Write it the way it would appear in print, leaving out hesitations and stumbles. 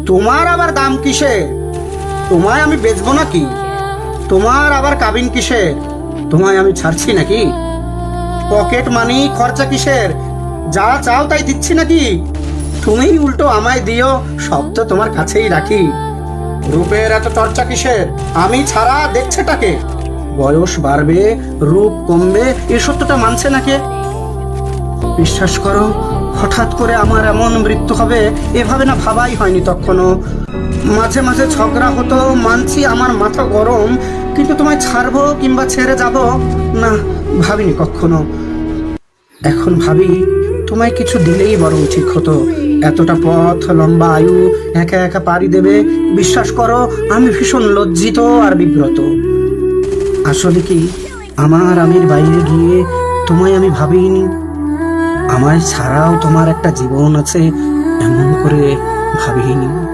তোমার আবার দাম কিসে? তোমায় আমি বেচবো নাকি? তোমার আবার কাবিন কিসে? তোমায় আমি ছাড়ছি নাকি? পকেট মানি খরচা কিসের? যা চাও তাই দিচ্ছি নাকি? তুমি উল্টো আমায় দিও, সব তো তোমার কাছেই রাখি। রূপের এত চর্চা কিসের? আমি ছাড়া দেখছেটাকে? বয়স বাড়বে, রূপ কমবে, এ সত্যটা মানছে নাকি? বিশ্বাস করো, হঠাৎ করে আমার এমন মৃত্যু হবে এভাবে না ভাবাই হয়নি তখনও। মাঝে মাঝে ঝগড়া হতো, মানছি আমার মাথা গরম, কিন্তু তোমায় ছাড়বো কিংবা ছেড়ে যাব না, ভাবিনি কখনো। এখন ভাবি তোমায় কিছু দিলেই বরং ঠিক হতো। এতটা পথ, লম্বা আয়ু একা একা পাড়ি দেবে, বিশ্বাস করো আমি ভীষণ লজ্জিত আর বিব্রত। আসলে কি, আমার আমির বাইরে গিয়ে তোমায় আমি ভাবিনি। আমায় ছাড়াও তোমার একটা জীবন আছে এমন করে ভাবিনি।